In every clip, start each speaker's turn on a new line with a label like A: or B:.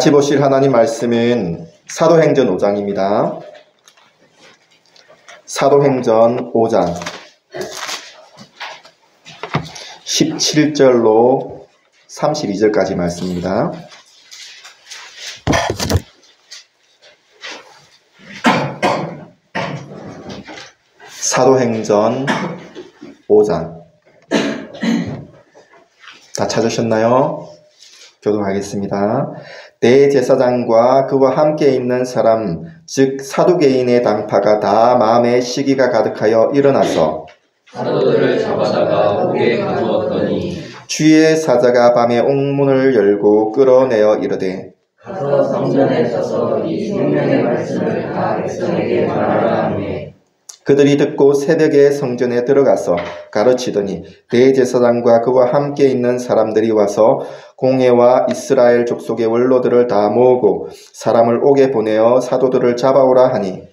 A: 같이 보실 하나님 말씀은 사도행전 5장입니다. 사도행전 5장 17절로 32절까지 말씀입니다. 사도행전 5장 다 찾으셨나요? 교독하겠습니다. 대제사장과 그와 함께 있는 사람 즉 사두개인의 당파가 다 마음에 시기가 가득하여 일어나서
B: 사도들을 잡아다가 옥에 가두었더니
A: 주의 사자가 밤에 옥문을 열고 끌어내어 이르되
B: 가서 성전에 서서 이 생명의 말씀을 다 백성에게 말하라 하매
A: 그들이 듣고 새벽에 성전에 들어가서 가르치더니 대제사장과 그와 함께 있는 사람들이 와서 공회와 이스라엘 족속의 원로들을 다 모으고 사람을 옥에 보내어 사도들을 잡아오라 하니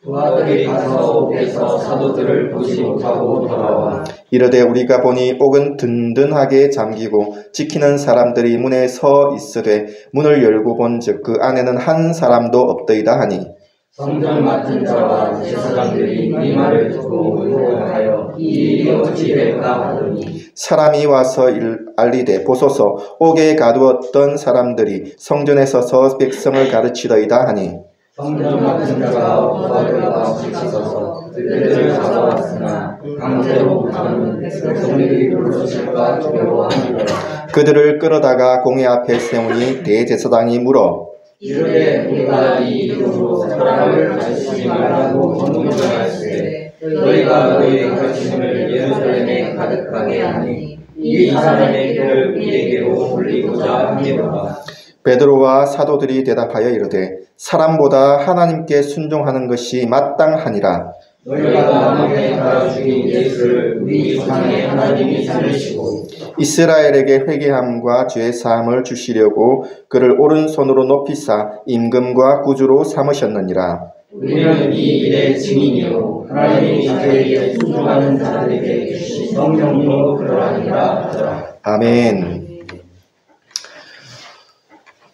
B: 부하들이 가서 옥에서 사도들을 보지 못하고 돌아와
A: 이르되 우리가 보니 옥은 든든하게 잠기고 지키는 사람들이 문에 서 있으되 문을 열고 본즉 그 안에는 한 사람도 없더이다 하니
B: 성전 맡은 자와 제사장들이 이 말을 듣고 의논하여 이 일이 어찌 될까 하더니
A: 사람이 와서 알리되 보소서 옥에 가두었던 사람들이 성전에 서서 백성을 가르치더이다 하니
B: 성전 맡은 자가 부하들과 지쳐서 그들을 잡아왔으나 강제로 못하는 백성들이 물러칠까 두려워하니라.
A: 그들을 끌어다가 공회 앞에 세우니 대제사장이 물어
B: 이르되 우리가 이 이름으로 사람을 가르치지 말라고 명령하였으되 너희가 너희의 가르침을 예루살렘에 가득하게 하니 이 사람의 길을 우리에게로 돌리고자 함이로라.
A: 베드로와 사도들이 대답하여 이르되 사람보다 하나님께 순종하는 것이 마땅하니라.
B: 너희가 마음에 달아 죽인 예수를 우리 조상의 하나님이 살리시고
A: 이스라엘에게 회개함과 죄 사함을 주시려고 그를 오른손으로 높이사 임금과 구주로 삼으셨느니라.
B: 우리는 이 일의 증인이요 하나님이 자기에게 순종하는 자들에게 주신 성령으로 그러하니라 하더라.
A: 아멘.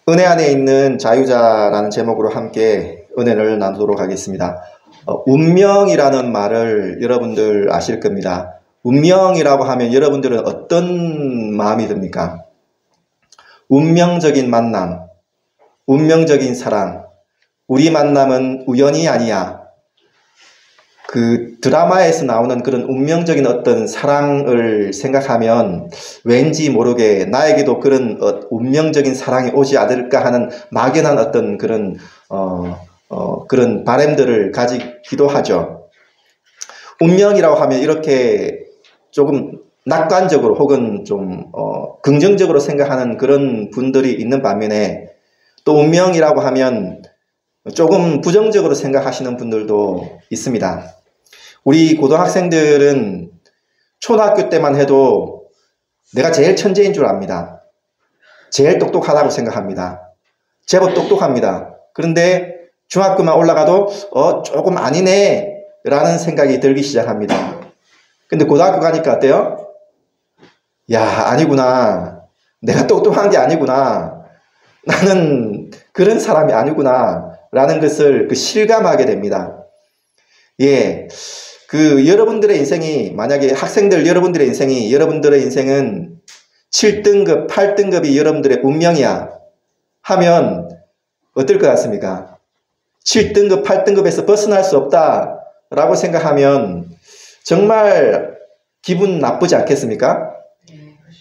A: 은혜 안에 있는 자유자라는 제목으로 함께 은혜를 나누도록 하겠습니다. 운명이라는 말을 여러분들 아실 겁니다. 운명이라고 하면 여러분들은 어떤 마음이 듭니까? 운명적인 만남, 운명적인 사랑, 우리 만남은 우연이 아니야. 그 드라마에서 나오는 그런 운명적인 어떤 사랑을 생각하면 왠지 모르게 나에게도 그런 운명적인 사랑이 오지 않을까 하는 막연한 어떤 그런 그런 바람들을 가지기도 하죠. 운명이라고 하면 이렇게 조금 낙관적으로 혹은 좀 긍정적으로 생각하는 그런 분들이 있는 반면에 또 운명이라고 하면 조금 부정적으로 생각하시는 분들도 있습니다. 우리 고등학생들은 초등학교 때만 해도 내가 제일 천재인 줄 압니다. 제일 똑똑하다고 생각합니다. 제법 똑똑합니다. 그런데 중학교만 올라가도 조금 아니네 라는 생각이 들기 시작합니다. 근데 고등학교 가니까 어때요? 야, 아니구나. 내가 똑똑한 게 아니구나. 나는 그런 사람이 아니구나 라는 것을 실감하게 됩니다. 예, 여러분들의 인생이, 만약에 학생들 여러분들의 인생은 7등급, 8등급이 여러분들의 운명이야 하면 어떨 것 같습니까? 7등급, 8등급에서 벗어날 수 없다 라고 생각하면 정말 기분 나쁘지 않겠습니까?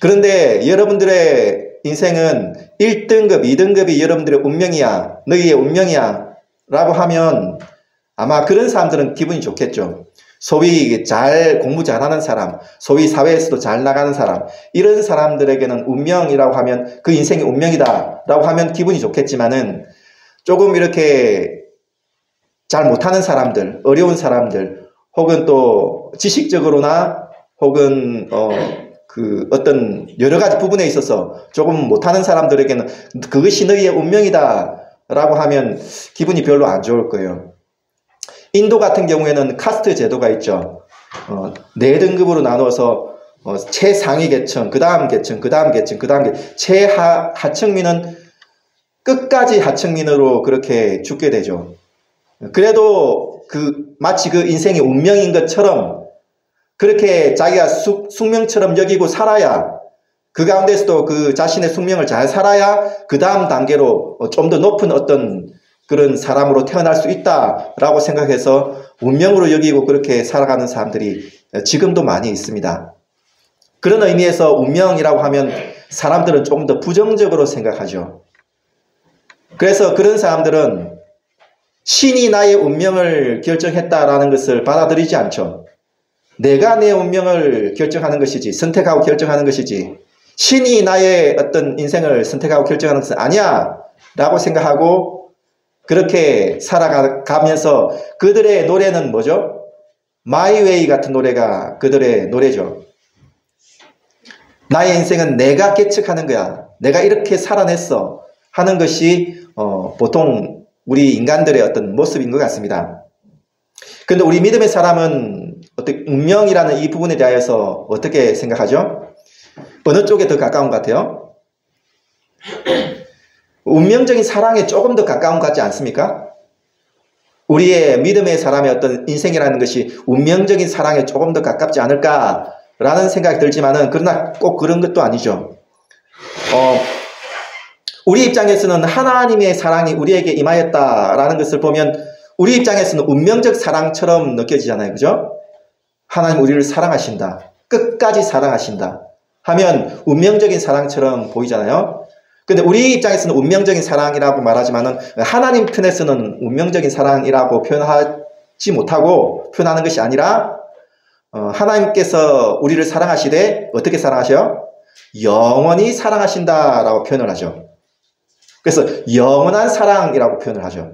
A: 그런데 여러분들의 인생은 1등급, 2등급이 여러분들의 운명이야, 너희의 운명이야 라고 하면 아마 그런 사람들은 기분이 좋겠죠. 소위 공부 잘하는 사람, 소위 사회에서도 잘 나가는 사람, 이런 사람들에게는 운명이라고 하면 그 인생이 운명이다 라고 하면 기분이 좋겠지만은 조금 이렇게 잘 못하는 사람들, 어려운 사람들, 혹은 또 지식적으로나 혹은 어떤 여러 가지 부분에 있어서 조금 못하는 사람들에게는 그것이 너희의 운명이다 라고 하면 기분이 별로 안 좋을 거예요. 인도 같은 경우에는 카스트 제도가 있죠. 4등급으로 나누어서 최상위 계층, 그 다음 계층, 그 다음 계층, 그 다음 계층, 최하층민은 끝까지 하층민으로 그렇게 죽게 되죠. 그래도 마치 그 인생이 운명인 것처럼 그렇게 자기가 숙명처럼 여기고 살아야, 그 가운데서도 그 자신의 숙명을 잘 살아야 그 다음 단계로 좀 더 높은 어떤 그런 사람으로 태어날 수 있다라고 생각해서 운명으로 여기고 그렇게 살아가는 사람들이 지금도 많이 있습니다. 그런 의미에서 운명이라고 하면 사람들은 조금 더 부정적으로 생각하죠. 그래서 그런 사람들은 신이 나의 운명을 결정했다라는 것을 받아들이지 않죠. 내가 내 운명을 결정하는 것이지, 선택하고 결정하는 것이지, 신이 나의 어떤 인생을 선택하고 결정하는 것은 아니야 라고 생각하고 그렇게 살아가면서 그들의 노래는 뭐죠? My Way 같은 노래가 그들의 노래죠. 나의 인생은 내가 개척하는 거야. 내가 이렇게 살아냈어 하는 것이 보통 우리 인간들의 어떤 모습인 것 같습니다. 그런데 우리 믿음의 사람은 어떻게 운명이라는 이 부분에 대하여서 어떻게 생각하죠? 어느 쪽에 더 가까운 것 같아요? 운명적인 사랑에 조금 더 가까운 것 같지 않습니까? 우리의 믿음의 사람의 어떤 인생이라는 것이 운명적인 사랑에 조금 더 가깝지 않을까라는 생각이 들지만은, 그러나 꼭 그런 것도 아니죠. 우리 입장에서는 하나님의 사랑이 우리에게 임하였다라는 것을 보면 우리 입장에서는 운명적 사랑처럼 느껴지잖아요. 그죠? 하나님 우리를 사랑하신다. 끝까지 사랑하신다. 하면 운명적인 사랑처럼 보이잖아요. 근데 우리 입장에서는 운명적인 사랑이라고 말하지만은 하나님 편에서는 운명적인 사랑이라고 표현하지 못하고 표현하는 것이 아니라 하나님께서 우리를 사랑하시되 어떻게 사랑하셔요? 영원히 사랑하신다라고 표현을 하죠. 그래서 영원한 사랑이라고 표현을 하죠.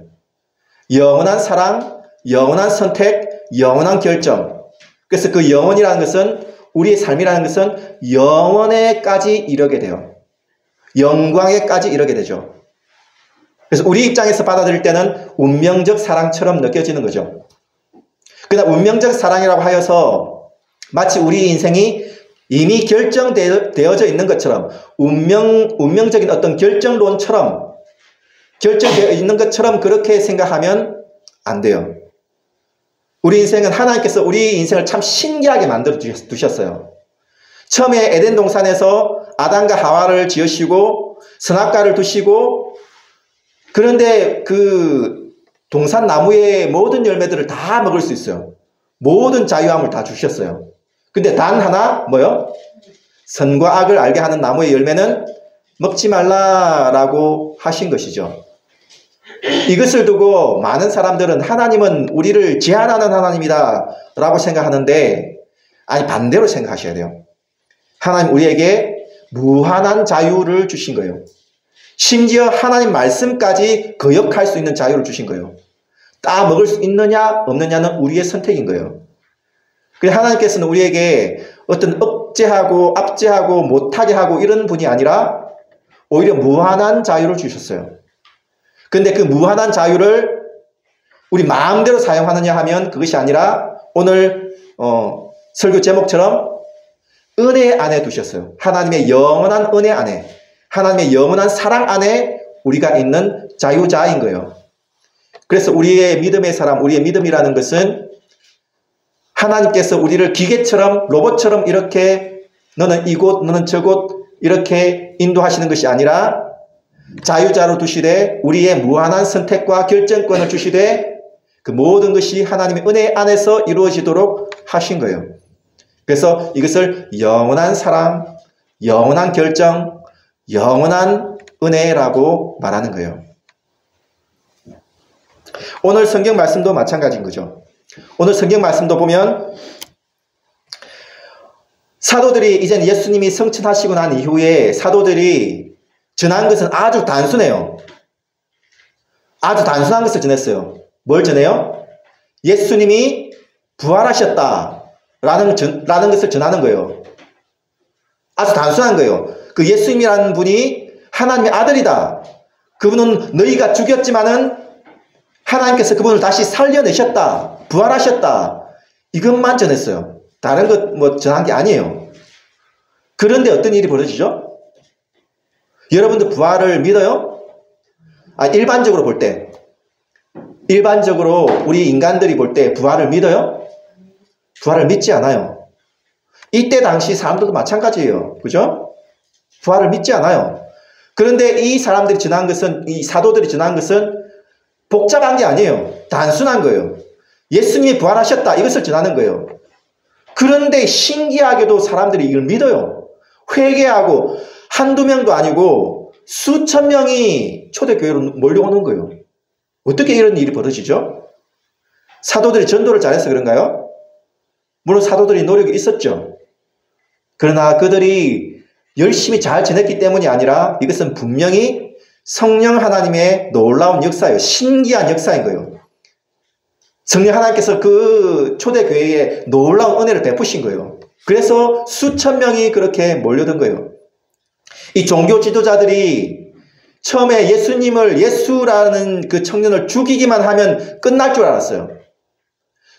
A: 영원한 사랑, 영원한 선택, 영원한 결정. 그래서 그 영원이라는 것은, 우리의 삶이라는 것은 영원에까지 이르게 돼요. 영광에까지 이르게 되죠. 그래서 우리 입장에서 받아들일 때는 운명적 사랑처럼 느껴지는 거죠. 그러나 운명적 사랑이라고 하여서 마치 우리 인생이 이미 결정되어져 있는 것처럼, 운명적인 어떤 결정론처럼 결정되어 있는 것처럼 그렇게 생각하면 안 돼요. 우리 인생은 하나님께서 우리 인생을 참 신기하게 만들어 두셨어요. 처음에 에덴 동산에서 아담과 하와를 지으시고 선악과를 두시고, 그런데 그 동산 나무의 모든 열매들을 다 먹을 수 있어요. 모든 자유함을 다 주셨어요. 근데 단 하나, 뭐요? 선과 악을 알게 하는 나무의 열매는 먹지 말라라고 하신 것이죠. 이것을 두고 많은 사람들은 하나님은 우리를 제한하는 하나님이다 라고 생각하는데, 아니, 반대로 생각하셔야 돼요. 하나님 우리에게 무한한 자유를 주신 거예요. 심지어 하나님 말씀까지 거역할 수 있는 자유를 주신 거예요. 다 먹을 수 있느냐 없느냐는 우리의 선택인 거예요. 그래서 하나님께서는 우리에게 어떤 억제하고 압제하고 못하게 하고 이런 분이 아니라 오히려 무한한 자유를 주셨어요. 근데 그 무한한 자유를 우리 마음대로 사용하느냐 하면 그것이 아니라 오늘 설교 제목처럼 은혜 안에 두셨어요. 하나님의 영원한 은혜 안에, 하나님의 영원한 사랑 안에 우리가 있는 자유자인 거예요. 그래서 우리의 믿음의 사람, 우리의 믿음이라는 것은 하나님께서 우리를 기계처럼, 로봇처럼 이렇게 너는 이곳, 너는 저곳 이렇게 인도하시는 것이 아니라 자유자로 두시되 우리의 무한한 선택과 결정권을 주시되 그 모든 것이 하나님의 은혜 안에서 이루어지도록 하신 거예요. 그래서 이것을 영원한 사랑, 영원한 결정, 영원한 은혜라고 말하는 거예요. 오늘 성경 말씀도 마찬가지인 거죠. 오늘 성경 말씀도 보면 사도들이 이제 예수님이 성천하시고 난 이후에 사도들이 전한 것은 아주 단순해요. 아주 단순한 것을 전했어요. 뭘 전해요? 예수님이 부활하셨다 라는 것을 전하는 거예요. 아주 단순한 거예요. 그 예수님이라는 분이 하나님의 아들이다. 그분은 너희가 죽였지만은 하나님께서 그분을 다시 살려내셨다. 부활하셨다. 이것만 전했어요. 다른 것 전한 게 아니에요. 그런데 어떤 일이 벌어지죠? 여러분들 부활을 믿어요? 일반적으로 볼 때, 일반적으로 우리 인간들이 볼 때 부활을 믿어요? 부활을 믿지 않아요. 이때 당시 사람들도 마찬가지예요. 그죠? 부활을 믿지 않아요. 그런데 이 사람들이 전한 것은, 이 사도들이 전한 것은 복잡한 게 아니에요. 단순한 거예요. 예수님이 부활하셨다. 이것을 전하는 거예요. 그런데 신기하게도 사람들이 이걸 믿어요. 회개하고 한두 명도 아니고 수천 명이 초대교회로 몰려오는 거예요. 어떻게 이런 일이 벌어지죠? 사도들이 전도를 잘해서 그런가요? 물론 사도들이 노력이 있었죠. 그러나 그들이 열심히 잘 지냈기 때문이 아니라 이것은 분명히 성령 하나님의 놀라운 역사예요. 신기한 역사인 거예요. 성령 하나님께서 그 초대교회에 놀라운 은혜를 베푸신 거예요. 그래서 수천 명이 그렇게 몰려든 거예요. 이 종교 지도자들이 처음에 예수님을, 예수라는 그 청년을 죽이기만 하면 끝날 줄 알았어요.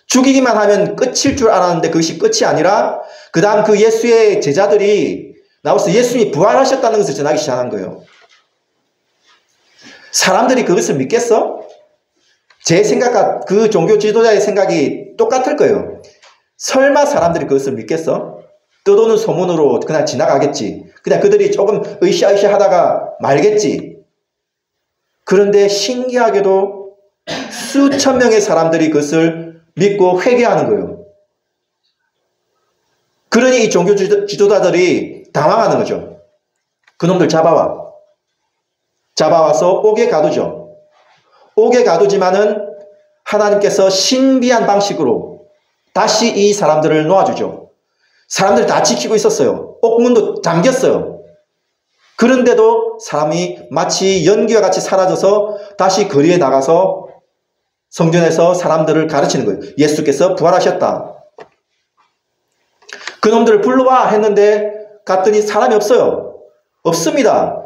A: 죽이기만 하면 끝일 줄 알았는데 그것이 끝이 아니라 그 다음 그 예수의 제자들이 나와서 예수님이 부활하셨다는 것을 전하기 시작한 거예요. 사람들이 그것을 믿겠어? 제 생각과 그 종교 지도자의 생각이 똑같을 거예요. 설마 사람들이 그것을 믿겠어? 떠도는 소문으로 그냥 지나가겠지. 그냥 그들이 조금 으쌰으쌰 하다가 말겠지. 그런데 신기하게도 수천 명의 사람들이 그것을 믿고 회개하는 거예요. 그러니 이 종교 지도자들이 당황하는 거죠. 그놈들 잡아와서 옥에 가두죠. 옥에 가두지만은 하나님께서 신비한 방식으로 다시 이 사람들을 놓아주죠. 사람들이 다 지키고 있었어요. 옥문도 잠겼어요. 그런데도 사람이 마치 연기와 같이 사라져서 다시 거리에 나가서 성전에서 사람들을 가르치는 거예요. 예수께서 부활하셨다. 그놈들을 불러와 했는데 갔더니 사람이 없어요. 없습니다.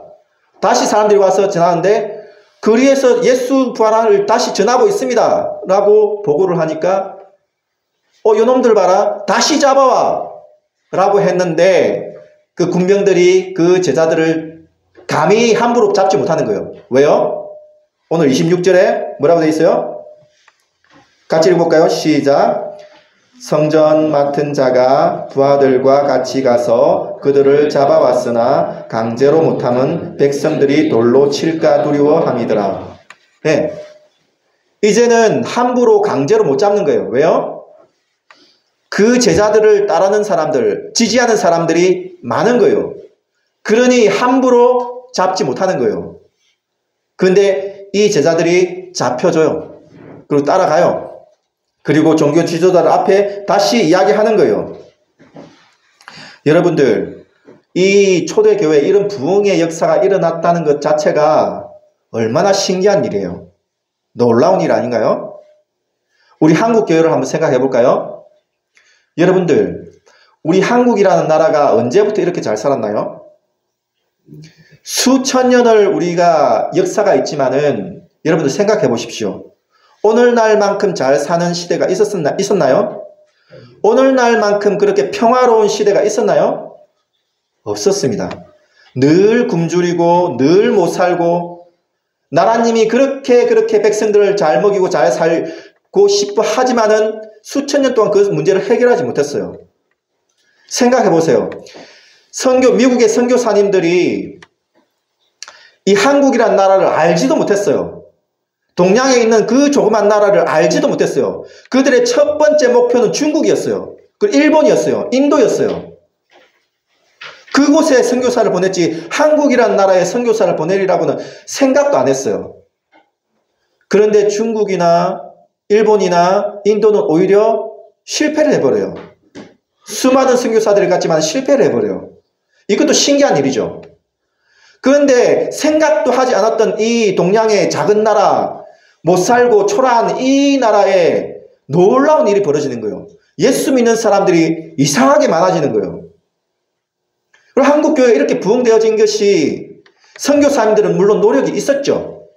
A: 다시 사람들이 와서 전하는데 거리에서 예수 부활을 다시 전하고 있습니다. 라고 보고를 하니까 요놈들 봐라. 다시 잡아와. 라고 했는데 그 군병들이 그 제자들을 감히 함부로 잡지 못하는 거예요. 왜요? 오늘 26절에 뭐라고 되어 있어요? 같이 읽어볼까요? 시작. 성전 맡은 자가 부하들과 같이 가서 그들을 잡아왔으나 강제로 못함은 백성들이 돌로 칠까 두려워함이더라. 네. 이제는 함부로 강제로 못 잡는 거예요. 왜요? 그 제자들을 따르는 사람들, 지지하는 사람들이 많은 거예요. 그러니 함부로 잡지 못하는 거예요. 그런데 이 제자들이 잡혀줘요. 그리고 따라가요. 그리고 종교 지도자들 앞에 다시 이야기하는 거예요. 여러분들, 이 초대교회에 이런 부흥의 역사가 일어났다는 것 자체가 얼마나 신기한 일이에요. 놀라운 일 아닌가요? 우리 한국 교회를 한번 생각해 볼까요? 여러분들, 우리 한국이라는 나라가 언제부터 이렇게 잘 살았나요? 수천 년을 우리가 역사가 있지만은 여러분들 생각해 보십시오. 오늘날만큼 잘 사는 시대가 있었나요? 오늘날만큼 그렇게 평화로운 시대가 있었나요? 없었습니다. 늘 굶주리고 늘 못 살고 나라님이 그렇게 백성들을 잘 먹이고 잘 살고 싶어 하지만은 수천 년 동안 그 문제를 해결하지 못했어요. 생각해 보세요. 미국의 선교사님들이 이 한국이라는 나라를 알지도 못했어요. 동양에 있는 그 조그만 나라를 알지도 못했어요. 그들의 첫 번째 목표는 중국이었어요. 그리고 일본이었어요. 인도였어요. 그곳에 선교사를 보냈지 한국이라는 나라에 선교사를 보내리라고는 생각도 안 했어요. 그런데 중국이나 일본이나 인도는 오히려 실패를 해버려요. 수많은 선교사들이 갔지만 실패를 해버려요. 이것도 신기한 일이죠. 그런데 생각도 하지 않았던 이 동양의 작은 나라, 못 살고 초라한 이 나라에 놀라운 일이 벌어지는 거예요. 예수 믿는 사람들이 이상하게 많아지는 거예요. 그리고 한국교회가 이렇게 부흥되어진 것이 선교사님들은 물론 노력이 있었죠.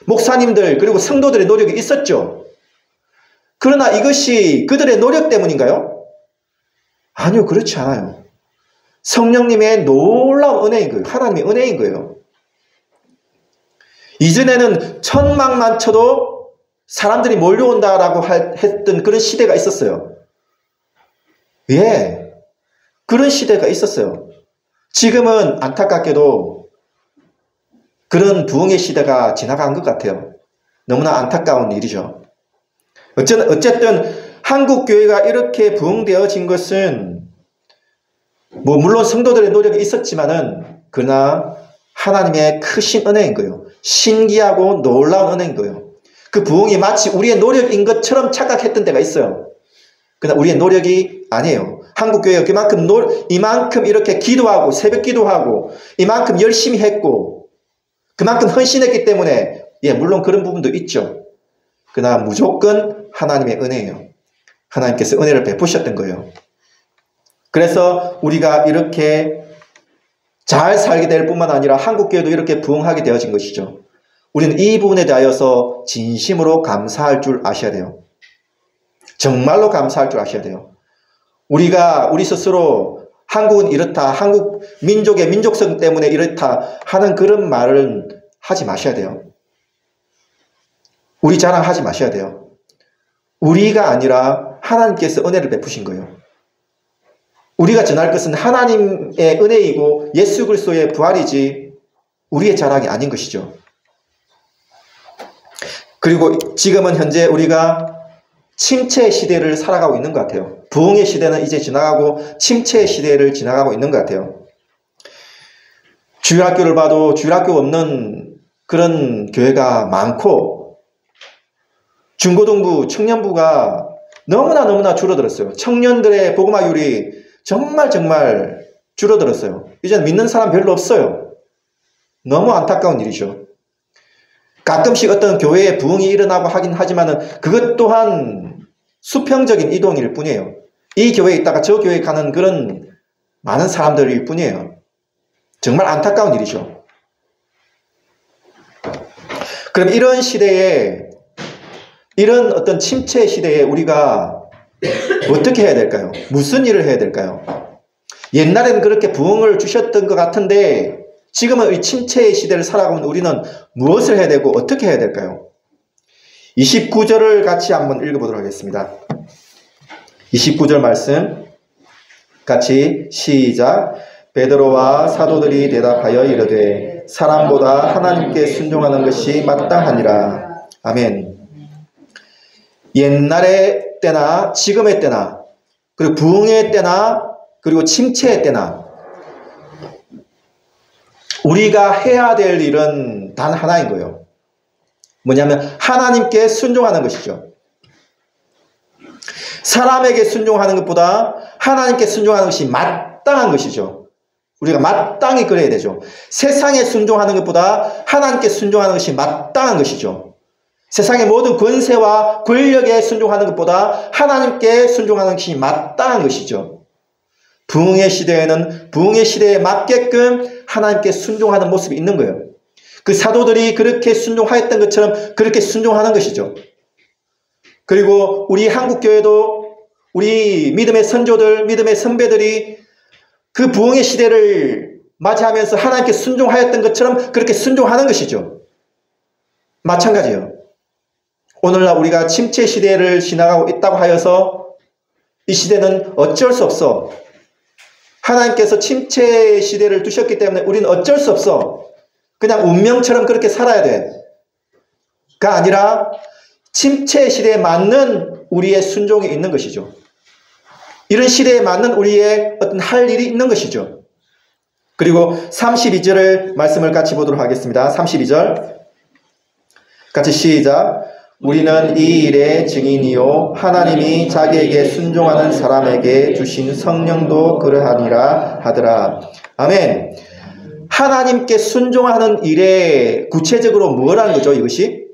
A: 목사님들 그리고 성도들의 노력이 있었죠. 그러나 이것이 그들의 노력 때문인가요? 아니요, 그렇지 않아요. 성령님의 놀라운 은혜인 거예요. 하나님의 은혜인 거예요. 이전에는 천막만 쳐도 사람들이 몰려온다라고 했던 그런 시대가 있었어요. 예, 그런 시대가 있었어요. 지금은 안타깝게도 그런 부흥의 시대가 지나간 것 같아요. 너무나 안타까운 일이죠. 어쨌든 한국 교회가 이렇게 부흥되어진 것은 물론 성도들의 노력이 있었지만은 그러나 하나님의 크신 은혜인 거예요. 신기하고 놀라운 은혜인 거예요. 그 부흥이 마치 우리의 노력인 것처럼 착각했던 때가 있어요. 그러나 우리의 노력이 아니에요. 한국 교회가 이만큼 이렇게 기도하고 새벽 기도하고 이만큼 열심히 했고 그만큼 헌신했기 때문에 물론 그런 부분도 있죠. 그러나 무조건 하나님의 은혜예요. 하나님께서 은혜를 베푸셨던 거예요. 그래서 우리가 이렇게 잘 살게 될 뿐만 아니라 한국교회도 이렇게 부흥하게 되어진 것이죠. 우리는 이 부분에 대하여서 진심으로 감사할 줄 아셔야 돼요. 정말로 감사할 줄 아셔야 돼요. 우리 스스로 한국은 이렇다, 한국 민족의 민족성 때문에 이렇다 하는 그런 말은 하지 마셔야 돼요. 우리 자랑하지 마셔야 돼요. 우리가 아니라 하나님께서 은혜를 베푸신 거예요. 우리가 전할 것은 하나님의 은혜이고 예수 그리스도의 부활이지 우리의 자랑이 아닌 것이죠. 그리고 지금은 현재 우리가 침체 시대를 살아가고 있는 것 같아요. 부흥의 시대는 이제 지나가고 침체 시대를 지나가고 있는 것 같아요. 주일학교를 봐도 주일학교 없는 그런 교회가 많고 중고등부, 청년부가 너무나 줄어들었어요. 청년들의 복음화율이 정말 줄어들었어요. 이제는 믿는 사람 별로 없어요. 너무 안타까운 일이죠. 가끔씩 어떤 교회에 부흥이 일어나고 하긴 하지만은 그것 또한 수평적인 이동일 뿐이에요. 이 교회에 있다가 저 교회에 가는 그런 많은 사람들일 뿐이에요. 정말 안타까운 일이죠. 그럼 이런 시대에, 이런 어떤 침체 시대에 우리가 어떻게 해야 될까요? 무슨 일을 해야 될까요? 옛날에는 그렇게 부흥을 주셨던 것 같은데 지금은 이 침체의 시대를 살아가는 우리는 무엇을 해야 되고 어떻게 해야 될까요? 29절을 같이 한번 읽어보도록 하겠습니다. 29절 말씀 같이 시작. 베드로와 사도들이 대답하여 이르되 사람보다 하나님께 순종하는 것이 마땅하니라. 아멘. 옛날의 때나 지금의 때나 그리고 부흥의 때나 그리고 침체의 때나 우리가 해야 될 일은 단 하나인 거예요. 뭐냐면 하나님께 순종하는 것이죠. 사람에게 순종하는 것보다 하나님께 순종하는 것이 마땅한 것이죠. 우리가 마땅히 그래야 되죠. 세상에 순종하는 것보다 하나님께 순종하는 것이 마땅한 것이죠. 세상의 모든 권세와 권력에 순종하는 것보다 하나님께 순종하는 것이 마땅한 것이죠. 부흥의 시대에는 부흥의 시대에 맞게끔 하나님께 순종하는 모습이 있는 거예요. 그 사도들이 그렇게 순종하였던 것처럼 그렇게 순종하는 것이죠. 그리고 우리 한국교회도 우리 믿음의 선조들, 믿음의 선배들이 그 부흥의 시대를 맞이하면서 하나님께 순종하였던 것처럼 그렇게 순종하는 것이죠. 마찬가지예요. 오늘날 우리가 침체 시대를 지나가고 있다고 하여서 이 시대는 어쩔 수 없어. 하나님께서 침체 시대를 두셨기 때문에 우리는 어쩔 수 없어. 그냥 운명처럼 그렇게 살아야 돼. 가 아니라 침체 시대에 맞는 우리의 순종이 있는 것이죠. 이런 시대에 맞는 우리의 어떤 할 일이 있는 것이죠. 그리고 32절을 말씀을 같이 보도록 하겠습니다. 32절 같이 시작. 우리는 이 일의 증인이요 하나님이 자기에게 순종하는 사람에게 주신 성령도 그러하니라 하더라. 아멘. 하나님께 순종하는 일에 구체적으로 뭐라는 거죠? 이것이?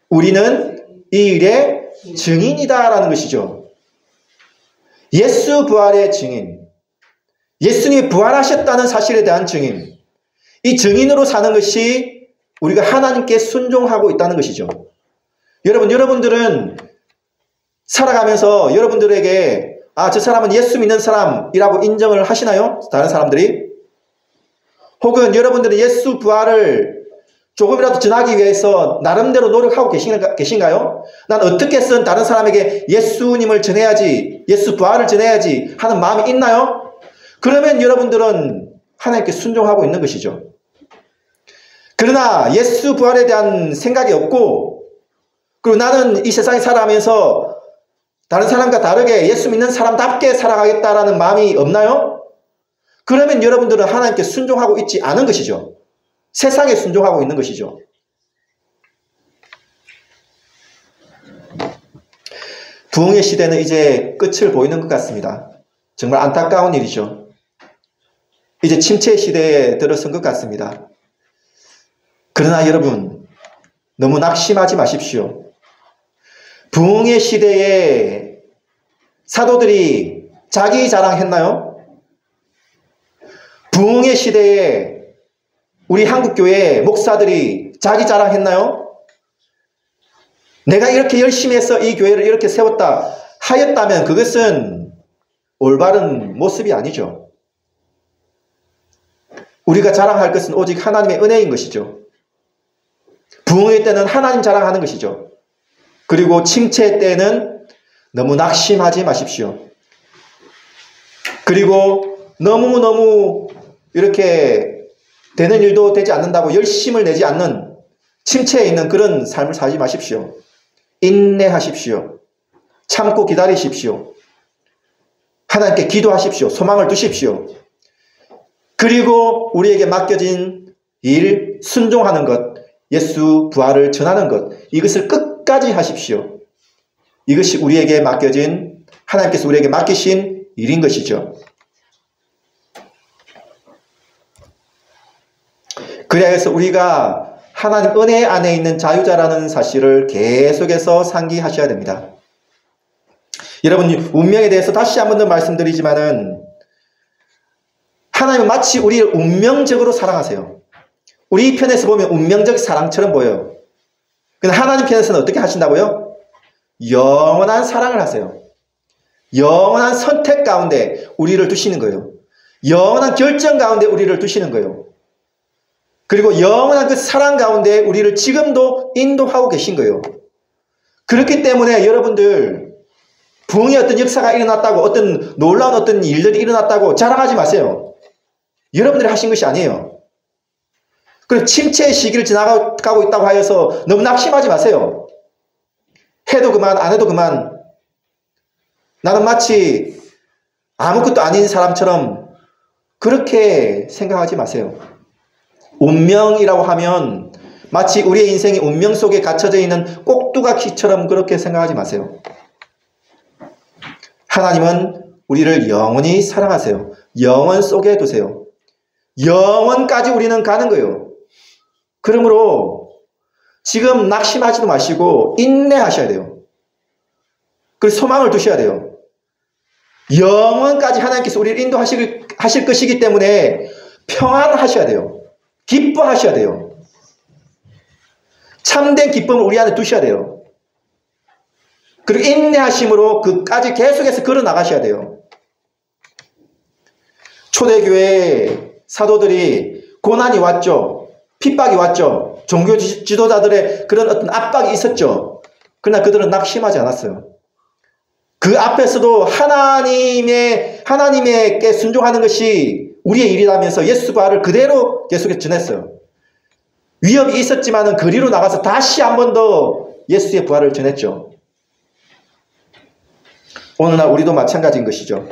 A: 우리는 이 일의 증인이다라는 것이죠. 예수 부활의 증인, 예수님이 부활하셨다는 사실에 대한 증인, 이 증인으로 사는 것이 우리가 하나님께 순종하고 있다는 것이죠. 여러분들은 살아가면서 여러분들에게 저 사람은 예수 믿는 사람이라고 인정을 하시나요? 다른 사람들이? 혹은 여러분들은 예수 부활을 조금이라도 전하기 위해서 나름대로 노력하고 계신가요? 난 어떻게 해서 다른 사람에게 예수님을 전해야지, 예수 부활을 전해야지 하는 마음이 있나요? 그러면 여러분들은 하나님께 순종하고 있는 것이죠. 그러나 예수 부활에 대한 생각이 없고, 그리고 나는 이 세상에 살아가면서 다른 사람과 다르게 예수 믿는 사람답게 살아가겠다라는 마음이 없나요? 그러면 여러분들은 하나님께 순종하고 있지 않은 것이죠. 세상에 순종하고 있는 것이죠. 부흥의 시대는 이제 끝을 보이는 것 같습니다. 정말 안타까운 일이죠. 이제 침체 시대에 들어선 것 같습니다. 그러나 여러분, 너무 낙심하지 마십시오. 부흥의 시대에 사도들이 자기 자랑했나요? 부흥의 시대에 우리 한국교회 목사들이 자기 자랑했나요? 내가 이렇게 열심히 해서 이 교회를 이렇게 세웠다 하였다면 그것은 올바른 모습이 아니죠. 우리가 자랑할 것은 오직 하나님의 은혜인 것이죠. 부흥의 때는 하나님 자랑하는 것이죠. 그리고 침체 때는 너무 낙심하지 마십시오. 그리고 너무너무 이렇게 되는 일도 되지 않는다고 열심을 내지 않는 침체에 있는 그런 삶을 살지 마십시오. 인내하십시오. 참고 기다리십시오. 하나님께 기도하십시오. 소망을 두십시오. 그리고 우리에게 맡겨진 일, 순종하는 것, 예수 부활을 전하는 것, 이것을 끝까지 하십시오. 이것이 우리에게 맡겨진, 하나님께서 우리에게 맡기신 일인 것이죠. 그래야 해서 우리가 하나님 은혜 안에 있는 자유자라는 사실을 계속해서 상기하셔야 됩니다. 여러분, 운명에 대해서 다시 한 번 더 말씀드리지만은 하나님은 마치 우리를 운명적으로 사랑하세요. 우리 편에서 보면 운명적 사랑처럼 보여요. 근데 하나님 편에서는 어떻게 하신다고요? 영원한 사랑을 하세요. 영원한 선택 가운데 우리를 두시는 거예요. 영원한 결정 가운데 우리를 두시는 거예요. 그리고 영원한 그 사랑 가운데 우리를 지금도 인도하고 계신 거예요. 그렇기 때문에 여러분들, 부흥의 어떤 역사가 일어났다고, 어떤 놀라운 어떤 일들이 일어났다고 자랑하지 마세요. 여러분들이 하신 것이 아니에요. 그리고 침체의 시기를 지나가고 있다고 하여서 너무 낙심하지 마세요. 해도 그만, 안 해도 그만. 나는 마치 아무것도 아닌 사람처럼 그렇게 생각하지 마세요. 운명이라고 하면 마치 우리의 인생이 운명 속에 갇혀져 있는 꼭두가키처럼 그렇게 생각하지 마세요. 하나님은 우리를 영원히 사랑하세요. 영원 속에 두세요. 영원까지 우리는 가는 거예요. 그러므로 지금 낙심하지도 마시고 인내하셔야 돼요. 그리고 소망을 두셔야 돼요. 영원까지 하나님께서 우리를 인도하실 것이기 때문에 평안하셔야 돼요. 기뻐하셔야 돼요. 참된 기쁨을 우리 안에 두셔야 돼요. 그리고 인내하심으로 그까지 계속해서 걸어 나가셔야 돼요. 초대교회 사도들이 고난이 왔죠. 핍박이 왔죠. 종교 지도자들의 그런 어떤 압박이 있었죠. 그러나 그들은 낙심하지 않았어요. 그 앞에서도 하나님에게 순종하는 것이 우리의 일이라면서 예수 부활을 그대로 계속해서 전했어요. 위협이 있었지만은 거리로 나가서 다시 한 번 더 예수의 부활을 전했죠. 오늘날 우리도 마찬가지인 것이죠.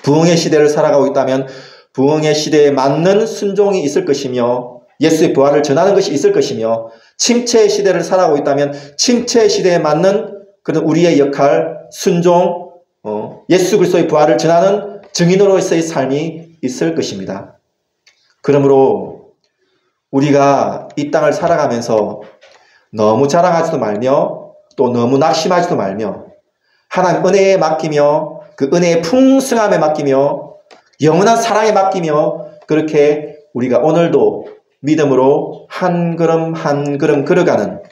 A: 부흥의 시대를 살아가고 있다면 부흥의 시대에 맞는 순종이 있을 것이며 예수의 부활을 전하는 것이 있을 것이며, 침체의 시대를 살아가고 있다면 침체의 시대에 맞는 그런 우리의 역할, 순종, 예수 그리스도의 부활을 전하는 증인으로서의 삶이 있을 것입니다. 그러므로 우리가 이 땅을 살아가면서 너무 자랑하지도 말며 또 너무 낙심하지도 말며 하나님 은혜에 맡기며 그 은혜의 풍성함에 맡기며 영원한 사랑에 맡기며 그렇게 우리가 오늘도 믿음으로 한 걸음 한 걸음 걸어가는,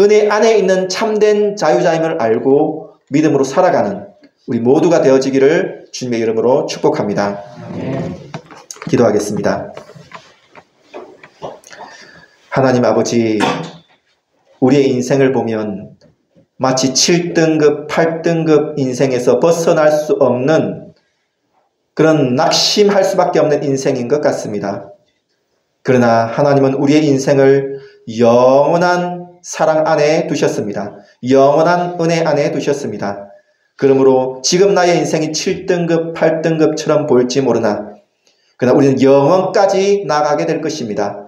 A: 은혜 안에 있는 참된 자유자임을 알고 믿음으로 살아가는 우리 모두가 되어지기를 주님의 이름으로 축복합니다. 기도하겠습니다. 하나님 아버지, 우리의 인생을 보면 마치 7등급, 8등급 인생에서 벗어날 수 없는 그런 낙심할 수밖에 없는 인생인 것 같습니다. 그러나 하나님은 우리의 인생을 영원한 사랑 안에 두셨습니다. 영원한 은혜 안에 두셨습니다. 그러므로 지금 나의 인생이 7등급, 8등급처럼 보일지 모르나 그러나 우리는 영원까지 나가게 될 것입니다.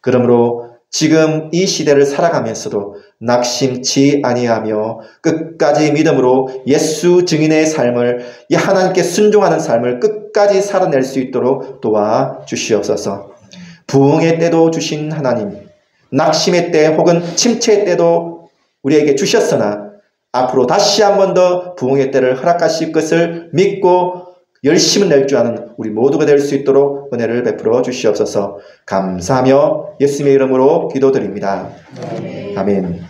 A: 그러므로 지금 이 시대를 살아가면서도 낙심치 아니하며 끝까지 믿음으로 예수 증인의 삶을, 이 하나님께 순종하는 삶을 끝까지 살아낼 수 있도록 도와주시옵소서. 부흥의 때도 주신 하나님, 낙심의 때 혹은 침체의 때도 우리에게 주셨으나 앞으로 다시 한 번 더 부흥의 때를 허락하실 것을 믿고 열심을 낼 줄 아는 우리 모두가 될 수 있도록 은혜를 베풀어 주시옵소서. 감사하며 예수님의 이름으로 기도드립니다. 아멘.